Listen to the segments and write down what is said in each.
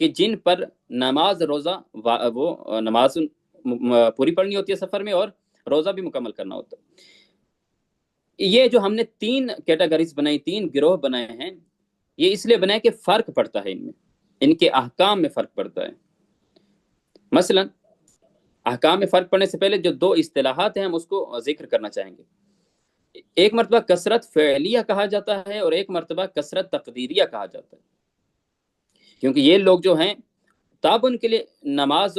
کہ جن پر نماز روزہ وہ نماز پوری پڑھنی ہوتی ہے سفر میں، اور روزہ بھی مکمل کرنا ہوتا ہے۔ یہ جو ہم نے 3 کیٹیگریز بنائی، 3 گروہ بنائے ہیں، یہ اس لیے بنائے کہ فرق پڑتا ہے ان میں، ان کے احکام میں فرق پڑتا ہے۔ مثلا احکام میں فرق پڑنے سے پہلے جو 2 اصطلاحات ہیں ہم اس کو ذکر کرنا چاہیں گے۔ ایک مرتبہ کثرت فعلیہ کہا جاتا ہے، اور ایک مرتبہ کثرت تقدیریہ کہا جاتا ہے، کیونکہ یہ لوگ جو ہیں تب ان کے لیے نماز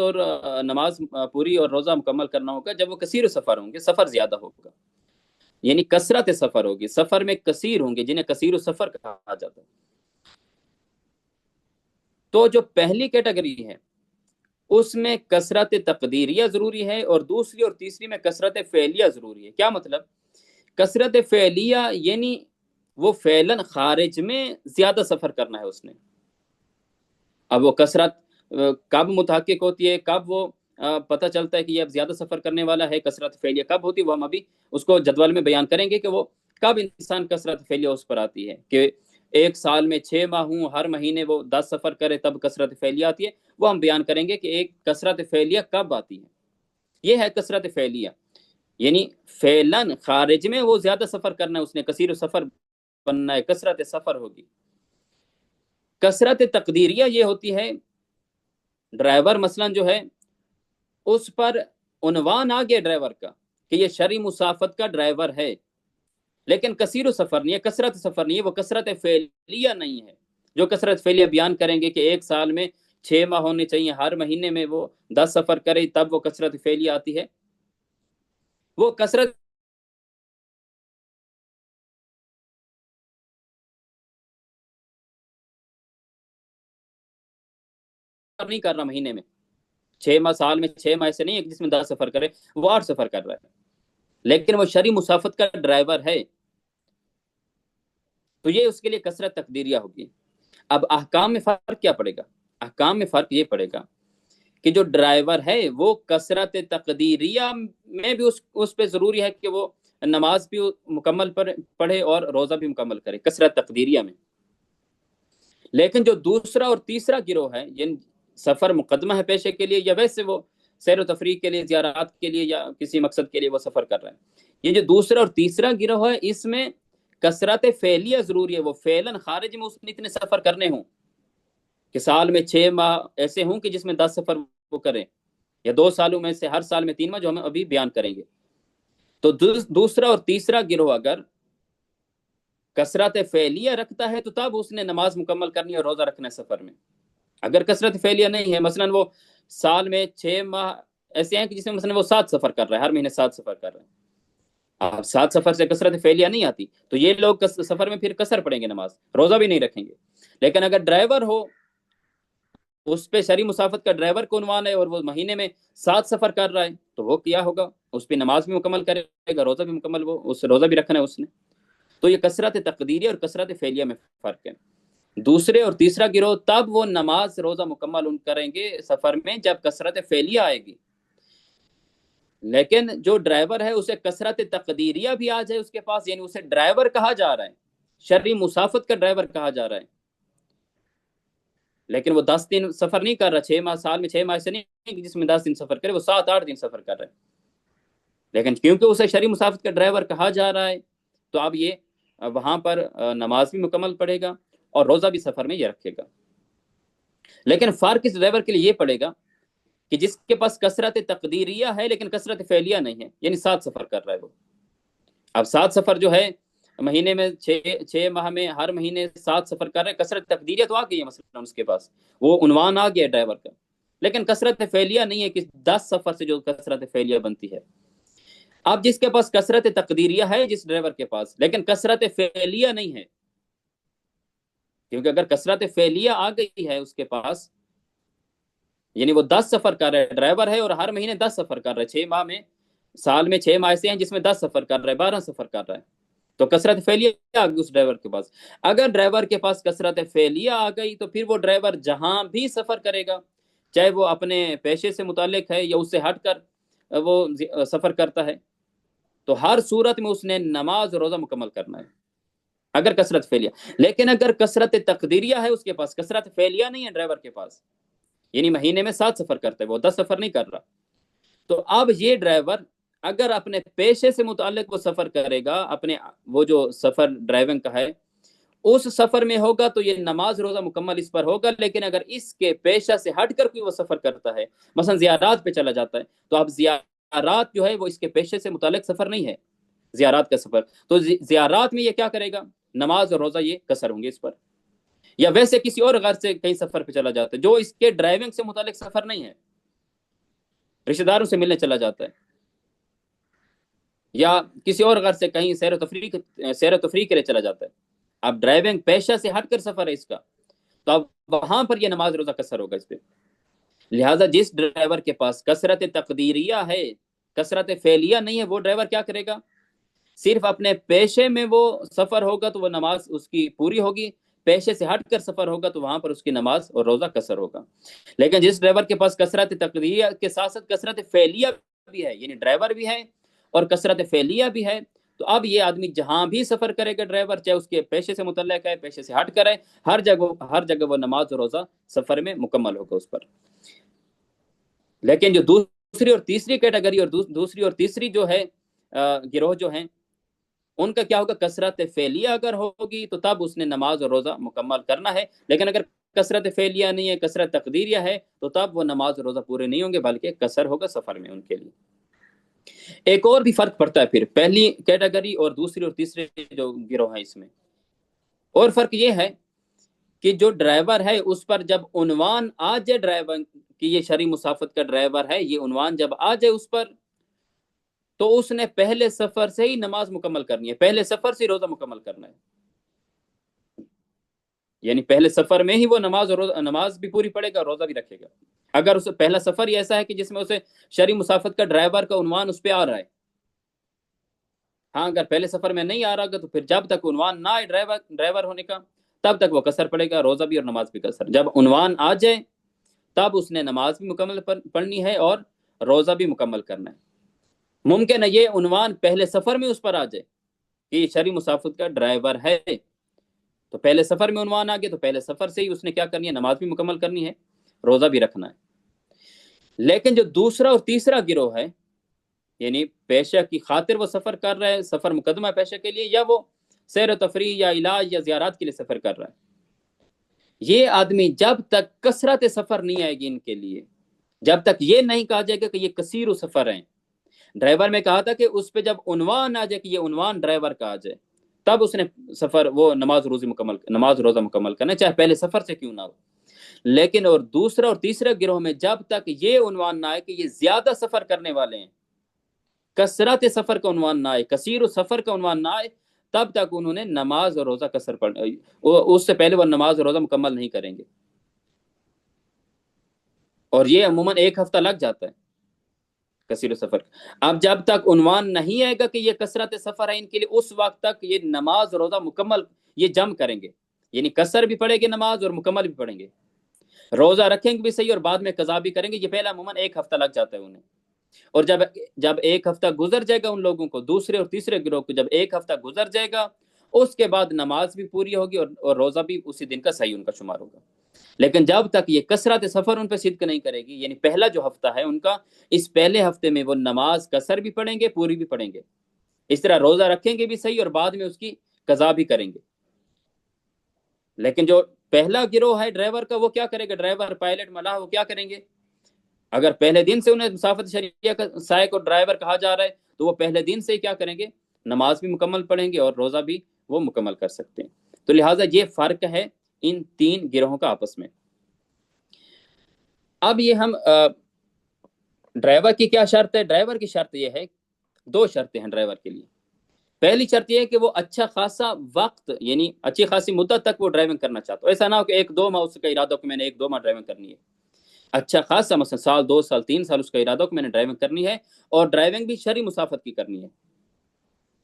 پوری اور روزہ مکمل کرنا ہوگا جب وہ کثیر سفر ہوں گے، سفر زیادہ ہوگا، یعنی کثرت سفر ہوگی، سفر میں کثیر ہوں گے، جنہیں کثیر سفر کہا جاتا ہے۔ تو جو پہلی کیٹیگری ہے اس میں کثرت تقدیریہ ضروری ہے، اور دوسری اور تیسری میں کثرت فعلیہ ضروری ہے۔ کیا مطلب؟ کثرت فعلیہ یعنی وہ فعلاً خارج میں زیادہ سفر کرنا ہے اس نے۔ اب وہ کثرت کب متحقق ہوتی ہے، کب وہ پتہ چلتا ہے کہ یہ اب زیادہ سفر کرنے والا ہے، کثرت فعلیہ کب ہوتی ہے، وہ ہم ابھی اس کو جدول میں بیان کریں گے کہ وہ کب انسان کثرت فعلیہ اس پر آتی ہے، کہ 1 سال میں 6 ماہ ہوں، ہر مہینے وہ 10 سفر کرے تب کثرت فعلیہ آتی ہے۔ وہ ہم بیان کریں گے کہ ایک کثرت فعلیہ کب آتی ہے۔ یہ ہے کثرت فعلیہ، یعنی فعلاً خارج میں وہ زیادہ سفر کرنا ہے اس نے، کثیر سفر بننا ہے، کثرت سفر ہوگی۔ کثرت تقدیریہ یہ ہوتی ہے، ڈرائیور مثلا جو ہے اس پر عنوان آ گیا ڈرائیور کا کہ یہ شرعی مسافت کا ڈرائیور ہے، لیکن کثیر سفر نہیں ہے، کثرت سفر نہیں ہے، وہ کثرت فعلیہ نہیں ہے۔ جو کثرت فعلیہ بیان کریں گے کہ 1 سال میں 6 ماہ ہونے چاہیے، ہر مہینے میں وہ 10 سفر کرے تب وہ کثرت فعلیہ آتی ہے۔ وہ کثرت نہیں کر رہا مہینے میں 6 ماہ، سال میں 6 ماہ، ایسے نہیں ہے جس میں 10 سفر کرے، وہ 8 سفر کر رہا ہے، لیکن وہ شرعی مسافت کا ڈرائیور ہے، تو یہ اس کے لیے کثرت تقدیریہ ہوگی۔ اب احکام میں فرق کیا پڑے گا؟ احکام میں فرق یہ پڑے گا کہ جو ڈرائیور ہے وہ کثرت تقدیریہ میں بھی اس پہ ضروری ہے کہ وہ نماز بھی مکمل پڑھے اور روزہ بھی مکمل کرے، کثرت تقدیریہ میں۔ لیکن جو دوسرا اور تیسرا گروہ ہے، یعنی سفر مقدمہ ہے پیشے کے لیے، یا ویسے وہ سیر و تفریح کے لیے، زیارات کے لیے، یا کسی مقصد کے لیے وہ سفر کر رہے ہیں، یہ جو دوسرا اور تیسرا گروہ ہے اس میں کثرت فعلیہ ضروری ہے، وہ فعلاً خارج میں اس نے اتنے سفر کرنے ہوں کہ سال میں 6 ماہ ایسے ہوں کہ جس میں 10 سفر وہ کریں، یا 2 سالوں میں سے ہر سال میں 3 ماہ، جو ہم ابھی بیان کریں گے۔ تو دوسرا اور تیسرا گروہ اگر کثرت فعلیہ رکھتا ہے تو تب اس نے نماز مکمل کرنی ہے اور روزہ رکھنا ہے سفر میں۔ اگر کثرت فعلیہ نہیں ہے، مثلا وہ سال میں 6 ماہ ایسے ہیں کہ جس میں مثلا وہ 7 سفر کر رہا ہے، ہر مہینے 7 سفر کر رہا ہے، اب 7 سفر سے کثرت فعلیہ نہیں آتی، تو یہ لوگ سفر میں پھر قصر پڑیں گے، نماز روزہ بھی نہیں رکھیں گے۔ لیکن اگر ڈرائیور ہو، اس پہ شرعی مسافت کا ڈرائیور کو عنوان ہے، اور وہ مہینے میں 7 سفر کر رہا ہے، تو وہ کیا ہوگا؟ اس پہ نماز بھی مکمل کرے گا، روزہ بھی مکمل، روزہ بھی رکھنا ہے اس نے۔ تو یہ کثرت تقدیری اور کثرت فعلیہ میں فرق ہے۔ دوسرے اور تیسرا گروہ تب وہ نماز روزہ مکمل کریں گے سفر میں جب کثرت فعلیہ آئے گی، لیکن جو ڈرائیور ہے اسے کثرت تقدیریہ بھی آ جائے اس کے پاس، یعنی اسے ڈرائیور کہا جا رہا ہے، شرعی مسافت کا ڈرائیور کہا جا رہا ہے، لیکن وہ 10 دن سفر نہیں کر رہا، 6 ماہ، سال میں 6 ماہ سے نہیں جس میں 10 دن سفر کرے، وہ 7-8 دن سفر کر رہا ہے، لیکن کیونکہ اسے شرعی مسافت کا ڈرائیور کہا جا رہا ہے تو اب یہ وہاں پر نماز بھی مکمل پڑھے گا اور روزہ بھی سفر میں یہ رکھے گا۔ لیکن فرق اس ڈرائیور کے لیے یہ پڑے گا کہ جس کے پاس کثرت تقدیریہ ہے لیکن کثرت فعلیہ نہیں ہے، یعنی 7 سفر کر رہا ہے وہ، اب 7 سفر جو ہے مہینے میں 6 ماہ میں ہر مہینے 7 سفر کر رہے ہیں، کثرت تقدیریہ تو آ گئی ہے مثلا اس کے پاس، وہ عنوان آ گیا ڈرائیور کا، لیکن کثرت فعلیہ نہیں ہے کہ 10 سفر سے جو کثرت فعلیہ بنتی ہے۔ اب جس کے پاس کثرت تقدیریہ ہے جس ڈرائیور کے پاس، لیکن کثرت فعلیہ نہیں ہے، کیونکہ اگر کثرت فعلیہ آ گئی ہے اس کے پاس، یعنی وہ 10 سفر کر رہا ہے، ڈرائیور ہے اور ہر مہینے 10 سفر کر رہا ہے، 6 ماہ میں، سال میں 6 ماہ ایسے ہیں جس میں 10 سفر کر رہا ہے، 12 سفر کر رہا ہے، تو کثرت فعلیہ آ گئی اس ڈرائیور کے پاس۔ اگر ڈرائیور کے پاس کثرت فعلیہ آ گئی تو پھر وہ ڈرائیور جہاں بھی سفر کرے گا، چاہے وہ اپنے پیشے سے متعلق ہے یا اس سے ہٹ کر وہ سفر کرتا ہے، تو ہر صورت میں اس نے نماز اور روزہ مکمل کرنا ہے۔ اگر کثرت فعلیہ. لیکن اگر کثرت تقدیریہ ہے اس کے پاس، کثرت فعلیہ نہیں ہے ڈرائیور کے پاس، یعنی مہینے میں 7 سفر کرتا ہے، وہ 10 سفر نہیں کر رہا، تو اب یہ ڈرائیور اگر اپنے پیشے سے متعلق وہ سفر کرے گا، اپنے وہ جو سفر ڈرائیونگ کا ہے اس سفر میں ہوگا تو یہ نماز روزہ مکمل اس پر ہوگا. لیکن اگر اس کے پیشہ سے ہٹ کر کوئی وہ سفر کرتا ہے، مثلا زیارات پہ چلا جاتا ہے، تو اب زیارات جو ہے وہ اس کے پیشے سے متعلق سفر نہیں ہے، زیارات کا سفر، تو زیارات میں یہ کیا کرے گا، نماز اور روزہ یہ قصر ہوں گے اس پر. یا ویسے کسی اور غرض سے کہیں سفر پہ چلا جاتا ہے جو اس کے ڈرائیونگ سے متعلق سفر نہیں ہے، رشتہ داروں سے ملنے چلا جاتا ہے، یا کسی اور غرض سے کہیں سیر و تفریح کے لیے چلا جاتا ہے، اب ڈرائیونگ پیشہ سے ہٹ کر سفر ہے اس کا، تو اب وہاں پر یہ نماز روزہ قصر ہوگا اس پہ. لہٰذا جس ڈرائیور کے پاس کثرت تقدیریہ ہے، کثرت فعلیہ نہیں ہے، وہ ڈرائیور کیا کرے گا، صرف اپنے پیشے میں وہ سفر ہوگا تو وہ نماز اس کی پوری ہوگی، پیشے سے ہٹ کر سفر ہوگا تو وہاں پر اس کی نماز اور روزہ قصر ہوگا. لیکن جس ڈرائیور کے پاس کثرت تقدیریہ کے ساتھ ساتھ کثرت فعلیہ بھی ہے، یعنی ڈرائیور بھی ہے اور کثرت فعلیہ بھی ہے، تو اب یہ آدمی جہاں بھی سفر کرے گا ڈرائیور، چاہے اس کے پیشے سے متعلق ہے، پیشے سے ہٹ کر ہے، ہر جگہ وہ نماز اور روزہ سفر میں مکمل ہوگا اس پر. لیکن جو دوسری اور تیسری کیٹیگری اور دوسری اور تیسری جو ہے گروہ جو ہیں، ان کا کیا ہوگا، کثرت فعلیہ اگر ہوگی تو تب اس نے نماز اور روزہ مکمل کرنا ہے. لیکن اگر کثرت فعلیہ نہیں ہے، کثرت تقدیریہ ہے، تو تب وہ نماز اور روزہ پورے نہیں ہوں گے بلکہ قصر ہوگا سفر میں ان کے لیے. ایک اور بھی فرق پڑتا ہے پھر پہلی کیٹیگری اور دوسری اور تیسرے جو گروہ ہیں اس میں. اور فرق یہ ہے کہ جو ڈرائیور ہے اس پر جب عنوان آ جائے ڈرائیور کہ یہ شرعی مسافت کا ڈرائیور ہے، یہ عنوان جب آ جائے اس پر، تو اس نے پہلے سفر سے ہی نماز مکمل کرنی ہے، پہلے سفر سے روزہ مکمل کرنا ہے. یعنی پہلے سفر میں ہی وہ نماز بھی پوری پڑے گا، روزہ بھی رکھے گا. اگر اسے پہلا سفر ہی ایسا ہے کہ جس میں اسے شرعی مسافت کا ڈرائیور کا عنوان اس پہ آ رہا ہے. ہاں اگر پہلے سفر میں نہیں آ رہا تو پھر جب تک عنوان نہ آئے ڈرائیور ہونے کا تب تک وہ قصر پڑے گا، روزہ بھی اور نماز بھی قصر. جب عنوان آ جائے تب اس نے نماز بھی مکمل پڑھنی ہے اور روزہ بھی مکمل کرنا ہے. ممکن ہے یہ عنوان پہلے سفر میں اس پر آ جائے کہ یہ شرعی مسافت کا ڈرائیور ہے، تو پہلے سفر میں عنوان آ گیا تو پہلے سفر سے ہی اس نے کیا کرنی ہے، نماز بھی مکمل کرنی ہے، روزہ بھی رکھنا ہے. لیکن جو دوسرا اور تیسرا گروہ ہے، یعنی پیشہ کی خاطر وہ سفر کر رہا ہے، سفر مقدمہ پیشہ کے لیے، یا وہ سیر و تفریح یا علاج یا زیارات کے لیے سفر کر رہا ہے، یہ آدمی جب تک کثرت سفر نہیں آئے گی ان کے لیے، جب تک یہ نہیں کہا جائے گا کہ یہ کثیر سفر ہیں. ڈرائیور میں کہا تھا کہ اس پہ جب عنوان آ جائے کہ یہ عنوان ڈرائیور کا آ جائے تب اس نے سفر وہ نماز روزہ مکمل کرنا، چاہے پہلے سفر سے کیوں نہ ہو. لیکن اور دوسرا اور تیسرا گروہ میں جب تک یہ عنوان نہ آئے کہ یہ زیادہ سفر کرنے والے ہیں، کثرت سفر کا عنوان نہ آئے، کثیر سفر کا عنوان نہ آئے، تب تک انہوں نے نماز اور روزہ قصر پڑھ، اس سے پہلے وہ نماز اور روزہ مکمل نہیں کریں گے. اور یہ عموماً 1 ہفتہ لگ جاتا ہے کثیر سفر. اب جب تک عنوان نہیں آئے گا کہ یہ کثرت سفر ہے ان کے لیے، اس وقت تک یہ نماز اور روزہ مکمل یہ جم کریں گے، یعنی قصر بھی پڑھیں گے نماز اور مکمل بھی پڑھیں گے، روزہ رکھیں گے بھی صحیح اور بعد میں قضا بھی کریں گے. یہ پہلا عموماً 1 ہفتہ لگ جاتا ہے انہیں. اور جب 1 ہفتہ گزر جائے گا ان لوگوں کو، دوسرے اور تیسرے گروہ کو جب 1 ہفتہ گزر جائے گا، اس کے بعد نماز بھی پوری ہوگی اور روزہ بھی اسی دن کا صحیح ان کا شمار ہوگا. لیکن جب تک یہ کثرت سفر ان پہ صدق نہیں کرے گی، یعنی پہلا جو ہفتہ ہے ان کا، اس پہلے ہفتے میں وہ نماز قصر بھی پڑھیں گے، پوری بھی پڑھیں گے، اس طرح روزہ رکھیں گے بھی صحیح اور بعد میں اس کی قضا بھی کریں گے. لیکن جو پہلا گروہ ہے ڈرائیور کا، وہ کیا کرے گا، ڈرائیور پائلٹ ملاح وہ کیا کریں گے، اگر پہلے دن سے انہیں مسافت شریعہ کا سائق اور ڈرائیور کہا جا رہا ہے تو وہ پہلے دن سے کیا کریں گے، نماز بھی مکمل پڑھیں گے اور روزہ بھی وہ مکمل کر سکتے ہیں. تو لہٰذا یہ فرق ہے ان 3 گروہوں کا آپس میں. اب یہ ہم ڈرائیور کی کیا شرط ہے، ڈرائیور کی شرط یہ ہے، 2 شرطیں ہیں ڈرائیور کے لیے. پہلی شرط یہ ہے کہ وہ اچھا خاصا وقت، یعنی اچھی خاصی مدت تک وہ ڈرائیونگ کرنا چاہتا ہو. ایسا نہ ہو کہ 1-2 ماہ اس کا ارادہ ہو کہ میں نے 1-2 ماہ ڈرائیونگ کرنی ہے. اچھا خاصا مثلا سال 2 سال 3 سال اس کا ارادہ ہو کہ میں نے ڈرائیونگ کرنی ہے اور ڈرائیونگ بھی شرعی مسافت کی کرنی ہے،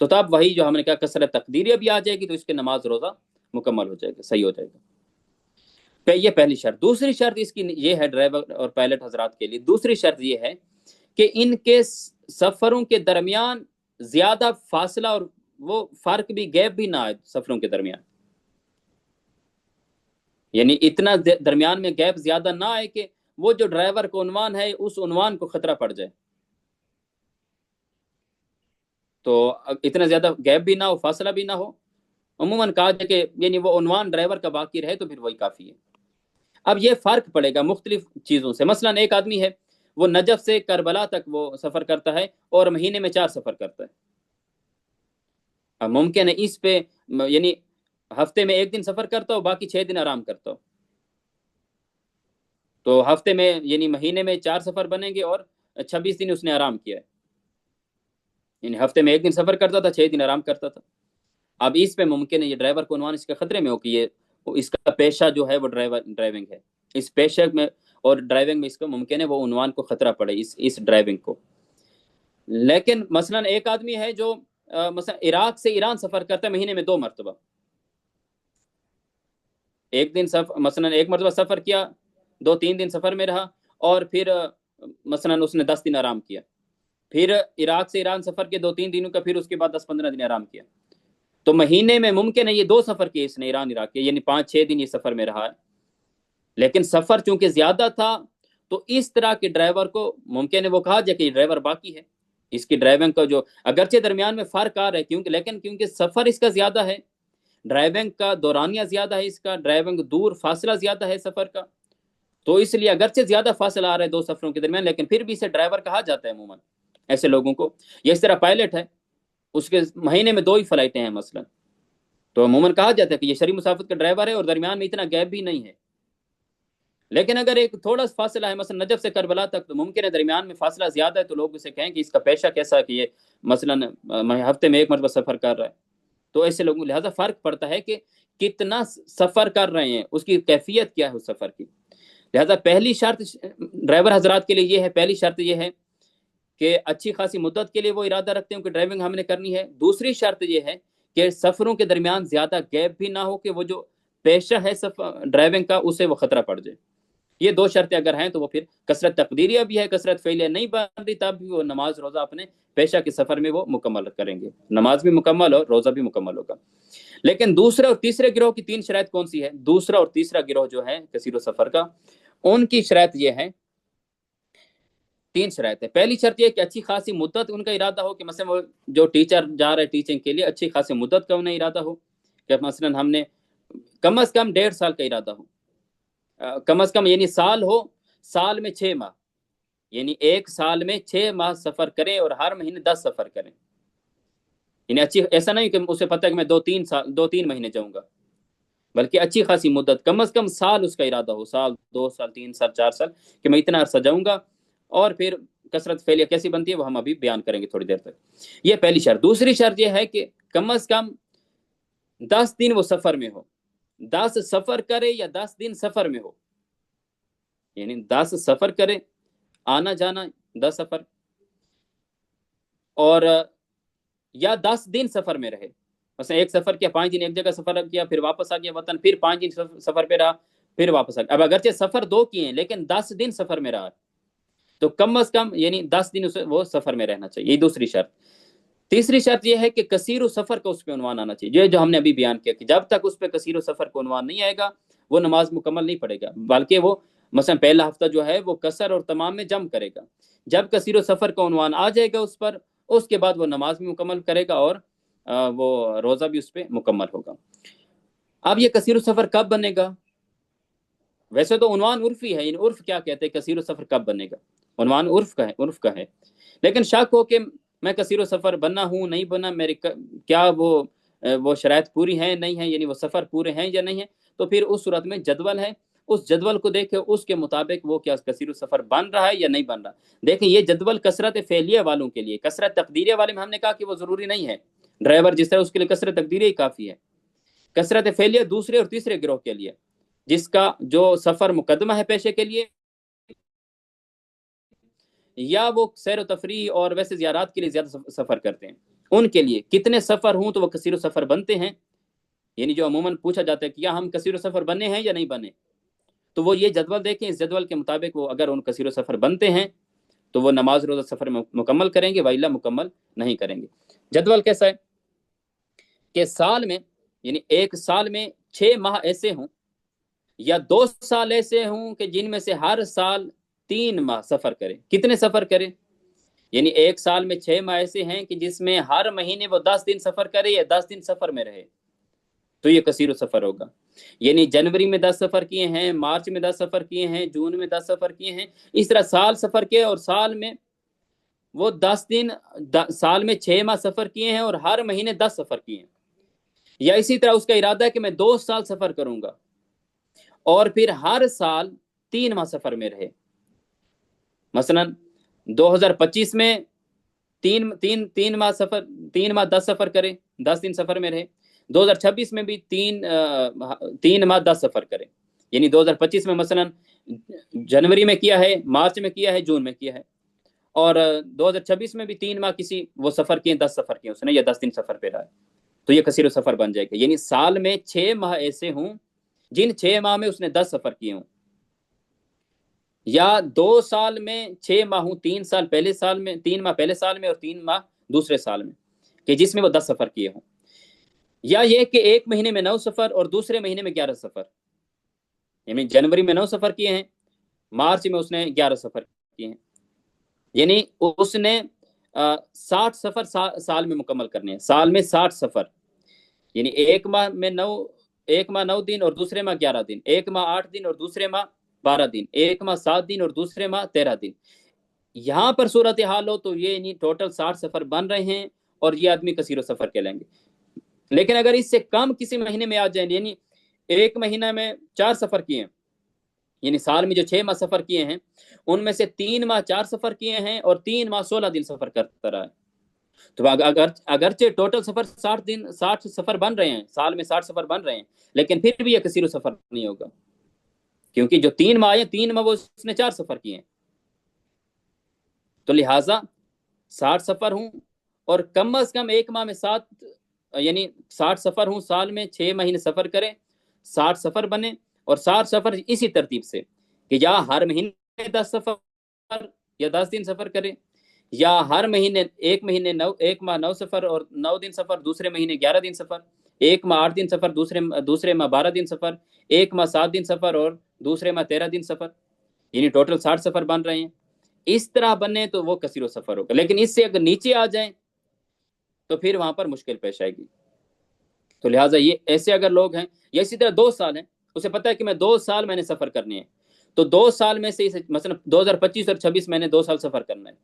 تو تب وہی جو ہم نے کہا کثرت تقدیریہ بھی آ جائے گی تو اس کے نماز روزہ مکمل ہو جائے گا، صحیح ہو جائے گا. یہ پہلی شرط. دوسری شرط اس کی یہ ہے ڈرائیور اور پائلٹ حضرات کے لیے، دوسری شرط یہ ہے کہ ان کے سفروں کے درمیان زیادہ فاصلہ اور وہ فرق بھی گیپ بھی نہ آئے سفروں کے درمیان، یعنی اتنا درمیان میں گیپ زیادہ نہ آئے کہ وہ جو ڈرائیور کا عنوان ہے اس عنوان کو خطرہ پڑ جائے، تو اتنا زیادہ گیپ بھی نہ ہو، فاصلہ بھی نہ ہو، عموماً کہا جائے کہ یعنی وہ عنوان ڈرائیور کا باقی رہے تو پھر وہی کافی ہے۔ اب یہ فرق پڑے گا مختلف چیزوں سے، مثلا ایک آدمی ہے وہ نجف سے کربلا تک وہ سفر کرتا ہے اور مہینے میں 4 سفر کرتا ہے، اب ممکن ہے اس پہ یعنی ہفتے میں 1 دن سفر کرتا ہو، باقی 6 دن آرام کرتا ہو، تو ہفتے میں یعنی مہینے میں 4 سفر بنیں گے اور 26 دن اس نے آرام کیا ہے، یعنی ہفتے میں 1 دن سفر کرتا تھا، 6 دن آرام کرتا تھا۔ اب اس پہ ممکن ہے یہ ڈرائیور کو عنوان اس کے خطرے میں ہو کہ یہ اس کا پیشہ جو ہے وہ ڈرائیونگ ہے، اس پیشہ میں اور ڈرائیونگ میں اس کو ممکن ہے وہ عنوان کو خطرہ پڑے اس ڈرائیونگ کو۔ لیکن مثلا ایک آدمی ہے جو مثلا عراق سے ایران سفر کرتا ہے مہینے میں 2 مرتبہ، ایک دن مثلا ایک مرتبہ سفر کیا، 2-3 دن سفر میں رہا، اور پھر مثلا اس نے 10 دن آرام کیا، پھر عراق سے ایران سفر کے 2-3 دنوں کا، پھر اس کے بعد 10-15 دن آرام کیا، تو مہینے میں ممکن ہے یہ 2 سفر کیے اس نے ایران عراق کے، یعنی 5-6 دن یہ سفر میں رہا ہے، لیکن سفر چونکہ زیادہ تھا تو اس طرح کے ڈرائیور کو ممکن ہے وہ کہا جائے کہ یہ ڈرائیور باقی ہے، اس کی ڈرائیونگ کا جو اگرچہ درمیان میں فرق آ رہا ہے لیکن کیونکہ سفر اس کا زیادہ ہے، ڈرائیونگ کا دورانیہ زیادہ ہے، اس کا ڈرائیونگ دور فاصلہ زیادہ ہے سفر کا، تو اس لیے اگرچہ زیادہ فاصلہ آ رہا ہے 2 سفروں کے درمیان، لیکن پھر بھی اسے ڈرائیور کہا جاتا ہے عموماً ایسے لوگوں کو۔ یہ اس طرح پائلٹ ہے، اس کے مہینے میں 2 ہی فلائٹیں ہیں مثلا، تو عموماً کہا جاتا ہے کہ یہ شرعی مسافت کا ڈرائیور ہے اور درمیان میں اتنا گیپ بھی نہیں ہے۔ لیکن اگر ایک تھوڑا فاصلہ ہے مثلا نجف سے کربلا تک، تو ممکن ہے درمیان میں فاصلہ زیادہ ہے تو لوگ اسے کہیں کہ اس کا پیشہ کیسا ہے کہ یہ مثلا ہفتے میں 1 مرتبہ سفر کر رہا ہے، تو ایسے لوگوں لہٰذا فرق پڑتا ہے کہ کتنا سفر کر رہے ہیں، اس کی کیفیت کیا ہے اس سفر کی۔ لہٰذا پہلی شرط ڈرائیور حضرات کے لیے یہ ہے، پہلی شرط یہ ہے کہ اچھی خاصی مدت کے لیے وہ ارادہ رکھتے ہیں کہ ڈرائیونگ ہم نے کرنی ہے۔ دوسری شرط یہ ہے کہ سفروں کے درمیان زیادہ گیپ بھی نہ ہو کہ وہ جو پیشہ ہے ڈرائیونگ کا اسے وہ خطرہ پڑ جائے۔ یہ 2 شرطیں اگر ہیں تو وہ پھر کثرت تقدیریہ بھی ہے، کثرت فعلیہ نہیں بن رہی، تب بھی وہ نماز روزہ اپنے پیشہ کے سفر میں وہ مکمل کریں گے، نماز بھی مکمل اور روزہ بھی مکمل ہوگا۔ لیکن دوسرے اور تیسرے گروہ کی 3 شرائط کون سی ہے؟ دوسرا اور تیسرا گروہ جو ہے کثیر السفر کا، ان کی شرائط یہ ہے، 3 شرائط ہے۔ پہلی شرط یہ کہ اچھی خاصی مدت ان کا ارادہ ہو، کہ مثلا وہ جو ٹیچر جا رہا ہے ٹیچنگ کے لیے، اچھی خاصی مدت کا انہیں ارادہ ہو، کہ مثلا ہم نے کم از کم 1.5 سال کا ارادہ ہو، کم از کم یعنی سال ہو، سال میں 6 ماہ، یعنی 1 سال میں 6 ماہ سفر کریں اور ہر مہینے 10 سفر کریں، یعنی اچھی، ایسا نہیں کہ اسے پتہ ہے کہ میں 2-3 مہینے جاؤں گا، بلکہ اچھی خاصی مدت، کم از کم سال اس کا ارادہ ہو، سال 2 سال 3 سال 4 سال، کہ میں اتنا عرصہ جاؤں گا۔ اور پھر کثرت فعلیہ کیسی بنتی ہے وہ ہم ابھی بیان کریں گے تھوڑی دیر تک۔ یہ پہلی شرط۔ دوسری شرط یہ ہے کہ کم از کم 10 دن وہ سفر میں ہو، 10 سفر کرے یا 10 دن سفر میں ہو، یعنی 10 سفر کرے، آنا جانا 10 سفر، اور یا 10 دن سفر میں رہے، مثلا ایک سفر کیا، 5 دن ایک جگہ سفر کیا، پھر واپس آ گیا وطن، پھر 5 دن سفر پہ رہا، پھر واپس آ گیا۔ اب اگرچہ سفر 2 کیے ہیں لیکن 10 دن سفر میں رہا، تو کم از کم یعنی 10 دن وہ سفر میں رہنا چاہیے، یہ دوسری شرط۔ تیسری شرط یہ ہے کہ کثیر السفر کا اس پہ عنوان آنا چاہیے، یہ جو ہم نے ابھی بیان کیا کہ جب تک اس پہ کثیر السفر کو عنوان نہیں آئے گا وہ نماز مکمل نہیں پڑے گا، بلکہ وہ مثلا پہلا ہفتہ جو ہے وہ قصر اور تمام میں جم کرے گا۔ جب کثیر السفر کا عنوان آ جائے گا اس پر، اس کے بعد وہ نماز بھی مکمل کرے گا اور وہ روزہ بھی اس پہ مکمل ہوگا۔ اب یہ کثیر السفر کب بنے گا؟ ویسے تو عنوان عرفی ہے، عرف کیا کہتے ہیں کثیر السفر کب بنے گا، عنوان عرف کا ہے، لیکن شک ہو کہ میں کثیر السفر بنا ہوں نہیں بنا، میری کیا وہ شرائط پوری ہیں نہیں ہیں، یعنی وہ سفر پورے ہیں یا نہیں ہیں، تو پھر اس صورت میں جدول ہے، اس جدول کو دیکھے اس کے مطابق وہ کیا کثیر السفر بن رہا ہے یا نہیں بن رہا۔ دیکھیں یہ جدول کثرت فعلیہ والوں کے لیے، کثرت تقدیریہ والے میں ہم نے کہا کہ وہ ضروری نہیں ہے، ڈرائیور جس طرح اس کے لیے کثرت تقدیریہ ہی کافی ہے۔ کثرت فعلیہ دوسرے اور تیسرے گروہ کے لیے، جس کا جو سفر مقدمہ ہے پیشے کے لیے، یا وہ سیر و تفریح اور ویسے زیارات کے لیے زیادہ سفر کرتے ہیں، ان کے لیے کتنے سفر ہوں تو وہ کثیر السفر بنتے ہیں، یعنی جو عموماً پوچھا جاتا ہے کہ کیا ہم کثیر السفر بنے ہیں یا نہیں بنے، تو وہ یہ جدول دیکھیں، اس جدول کے مطابق وہ اگر ان کثیر السفر بنتے ہیں تو وہ نماز روزہ سفر میں مکمل کریں گے، وإلا مکمل نہیں کریں گے۔ جدول کیسا ہے؟ کہ سال میں یعنی ایک سال میں 6 ماہ ایسے ہوں یا 2 سال ایسے ہوں کہ جن میں سے ہر سال 3 ماہ سفر کرے. کتنے سفر کرے؟ یعنی ایک سال میں 6 ماہ ایسے ہیں کہ جس میں ہر مہینے وہ 10 دن سفر کرے یا 10 دن سفر میں رہے، تو یہ کثیر و سفر ہوگا. یعنی جنوری میں 10 سفر کیے ہیں، مارچ میں 10 سفر کیے ہیں، جون میں 10 سفر کیے ہیں، اس طرح سال سفر کیے، اور سال میں وہ 10 دن، سال میں 6 ماہ سفر کیے ہیں اور ہر مہینے 10 سفر کیے ہیں. یا اسی طرح اس کا ارادہ ہے کہ میں 2 سال سفر کروں گا اور پھر ہر سال 3 ماہ سفر میں رہے. مثلا 2025 میں تین ماہ سفر، 3 ماہ 10 سفر کرے، 10 دن سفر میں رہے. 2026 میں بھی 3 ماہ 10 سفر کرے. یعنی 2025 میں مثلا جنوری میں کیا ہے، مارچ میں کیا ہے، جون میں کیا ہے، اور 2026 میں بھی 3 ماہ کسی وہ سفر کیے، 10 سفر کیے اس نے، یا 10 دن سفر پہ رہا ہے، تو یہ کثیر و سفر بن جائے گا. یعنی سال میں 6 ماہ ایسے ہوں جن 6 ماہ میں اس نے 10 سفر کیے ہوں، یا 2 سال میں 6 ماہ ہوں، 3 پہلے سال میں، 3 ماہ پہلے سال میں اور 3 ماہ دوسرے سال میں، کہ جس میں وہ 10 سفر کیے ہوں. یا یہ کہ ایک مہینے میں 9 سفر اور دوسرے مہینے میں 11 سفر. یعنی جنوری میں 9 سفر کیے ہیں، مارچ میں اس نے 11 سفر کیے ہیں. یعنی اس نے 60 سفر سال میں مکمل کرنے ہیں. سال میں 60 سفر، یعنی ایک ماہ 9 دن اور دوسرے ماہ 11 دن، ایک ماہ 8 دن اور دوسرے ماہ 12 دن، ایک ماہ 7 دن اور دوسرے ماہ 13 دن. یہاں پر صورتحال ہو تو یہ یعنی ٹوٹل 60 سفر بن رہے ہیں اور یہ آدمی کثیر و سفر کہلائیں گے. لیکن اگر اس سے کم کسی مہینے میں آ جائیں، یعنی ایک مہینہ میں 4 سفر کیے ہیں، یعنی سال میں جو 6 ماہ سفر کیے ہیں ان میں سے 3 ماہ 4 سفر کیے ہیں اور 3 ماہ 16 دن سفر کرتا رہا ہے، تو اگرچہ ٹوٹل سفر 60 سفر بن رہے ہیں، سال میں 60 سفر بن رہے ہیں، لیکن پھر بھی یہ کثیر و سفر نہیں ہوگا، کیونکہ جو 3 ماہ آئے 3 ماہ وہ اس نے 4 سفر کیے ہیں. تو لہٰذا 60 سفر ہوں اور کم از کم ایک ماہ میں 7، یعنی 60 سفر ہوں، سال میں 6 مہینے سفر کریں، 60 سفر بنے. اور 60 سفر اسی ترتیب سے کہ یا ہر مہینے 10 سفر یا 10 دن سفر کرے، یا ہر مہینے ایک ماہ 9 سفر اور 9 دن سفر، دوسرے مہینے 11 دن سفر، ایک ماہ 8 دن سفر، دوسرے ماہ 12 دن سفر، ایک ماہ 7 دن سفر اور دوسرے ماہ 13 دن سفر، یعنی ٹوٹل 60 سفر بن رہے ہیں. اس طرح بنے تو وہ کثیر و سفر ہوگا. لیکن اس سے اگر نیچے آ جائیں تو پھر وہاں پر مشکل پیش آئے گی. تو لہٰذا یہ ایسے اگر لوگ ہیں، یا اسی طرح 2 سال ہیں، اسے پتا ہے کہ میں 2 سال میں نے سفر کرنے ہیں، تو 2 سال میں سے مثلا 2025 اور 26 میں نے 2 سال سفر کرنا ہے،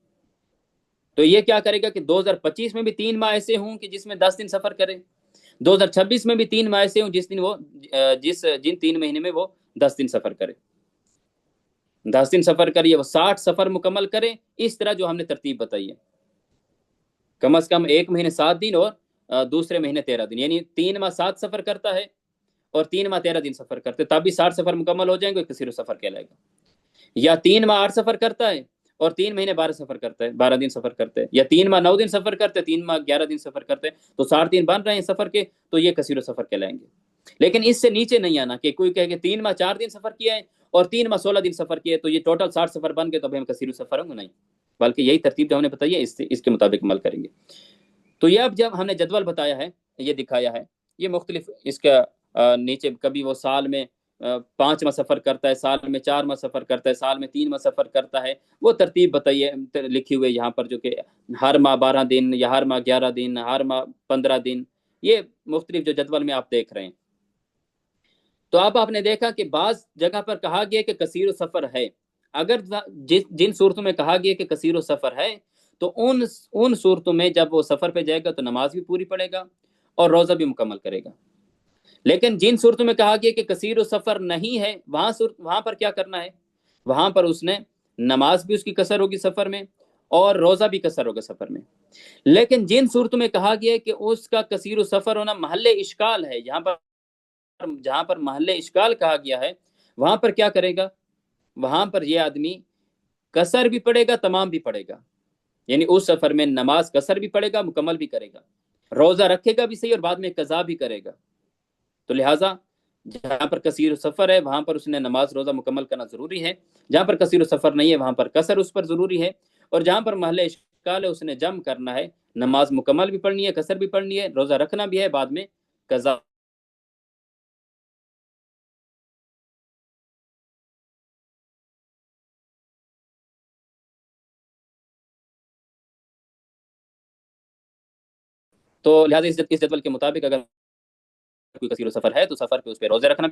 تو یہ کیا کرے گا کہ 2025 میں بھی 3 ماہ ایسے ہوں کہ جس میں 10 دن سفر کرے، 2026 میں بھی 3 ماہ ایسے ہوں جن 3 مہینے میں وہ 10 دن سفر کرے. 10 دن سفر کریے، وہ 60 سفر مکمل کرے، اس طرح جو ہم نے ترتیب بتائی ہے. کم از کم ایک مہینے 7 دن اور دوسرے مہینے 13 دن، یعنی 3 ماہ 7 سفر کرتا ہے اور 3 ماہ 13 دن سفر کرتے، تب بھی 60 سفر مکمل ہو جائیں گے، کثیر و سفر کہلائے گا. یا 3 ماہ 8 سفر کرتا ہے اور 3 مہینے 12 سفر کرتا ہے، 12 دن سفر کرتے ہیں، یا 3 ماہ 9 دن سفر کرتے ہیں، 3 ماہ 11 دن سفر کرتے ہیں، تو 60 دن بن رہے ہیں سفر کے، تو یہ کثیر و سفر کہلائیں گے. لیکن اس سے نیچے نہیں آنا کہ کوئی کہے کہ 3 ماہ 4 دن سفر کیا ہے اور 3 ماہ 16 دن سفر کیے تو یہ ٹوٹل 60 سفر بن گئے، تو ابھی ہم کثیر و سفر ہوں گے، نہیں، بلکہ یہی ترتیب جو ہم نے بتائی ہے اس کے مطابق عمل کریں گے. تو یہ اب جب ہم نے جدول بتایا ہے، یہ دکھایا ہے، یہ مختلف اس کا نیچے کبھی وہ سال میں 5 ماہ سفر کرتا ہے، سال میں 4 ماہ سفر کرتا ہے، سال میں 3 ماہ سفر کرتا ہے، وہ ترتیب بتائیے لکھی ہوئی یہاں پر، جو کہ ہر ماہ 12 دن یا ہر ماہ 11 دن، ہر ماہ 15 دن، یہ مختلف جو جدول میں آپ دیکھ رہے ہیں. تو اب آپ نے دیکھا کہ بعض جگہ پر کہا گیا کہ کثیر و سفر ہے. اگر جن صورتوں میں کہا گیا کہ کثیر و سفر ہے تو ان صورتوں میں جب وہ سفر پہ جائے گا تو نماز بھی پوری پڑے گا اور روزہ بھی مکمل کرے گا. لیکن جن صورتوں میں کہا گیا کہ کثیر و سفر نہیں ہے، وہاں پر کیا کرنا ہے؟ وہاں پر اس نے نماز بھی اس کی قصر ہوگی سفر میں اور روزہ بھی قصر ہوگا سفر میں. لیکن جن صورتوں میں کہا گیا کہ اس کا کثیر و سفر ہونا محل اشکال ہے، جہاں پر محل اشکال کہا گیا ہے، وہاں پر کیا کرے گا؟ وہاں پر یہ آدمی قصر بھی پڑے گا، تمام بھی پڑے گا. یعنی اس سفر میں نماز قصر بھی پڑے گا، مکمل بھی کرے گا، روزہ رکھے گا بھی صحیح اور بعد میں قضا بھی کرے گا. تو لہٰذا جہاں پر کثیر و سفر ہے وہاں پر اس نے نماز روزہ مکمل کرنا ضروری ہے، جہاں پر کثیر و سفر نہیں ہے وہاں پر قصر اس پر ضروری ہے، اور جہاں پر محل اشکال ہے اس نے جم کرنا ہے، نماز مکمل بھی پڑھنی ہے، قصر بھی پڑھنی ہے، روزہ رکھنا بھی ہے، بعد میں قضا تو لہٰذا اس جدول کے مطابق اگر کوئی کثیر سفر ہے تو سفر پہ اس پہ روزے رکھنا.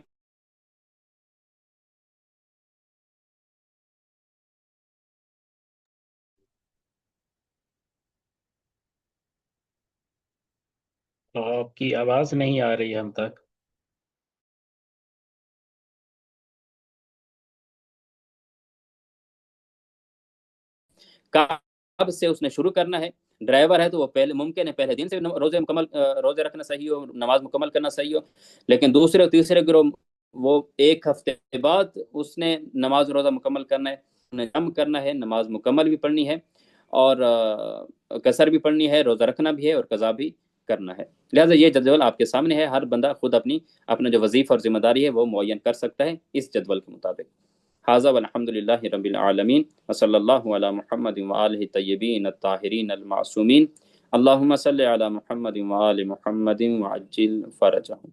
آپ کی آواز نہیں آ رہی ہم تک. کب سے اس نے شروع کرنا ہے. ڈرائیور ہے تو وہ پہلے ممکن ہے پہلے دن سے روزے رکھنا صحیح ہو، نماز مکمل کرنا صحیح ہو، لیکن دوسرے اور تیسرے گروہ وہ ایک ہفتے بعد اس نے نماز روزہ مکمل کرنا ہے، کم کرنا ہے، نماز مکمل بھی پڑھنی ہے، اور قصر بھی پڑھنی ہے، روزہ رکھنا بھی ہے، اور قضا بھی کرنا ہے. لہٰذا یہ جدول آپ کے سامنے ہے، ہر بندہ خود اپنا جو وظیفہ اور ذمہ داری ہے وہ معین کر سکتا ہے اس جدول کے مطابق. حاضہ والحمد للہ رب العالمین وصلی اللہ علی محمد وآلہ طیبین الطاہرین المعصومین. اللہم صلی علی محمد وآل محمد وعجل فرجہم.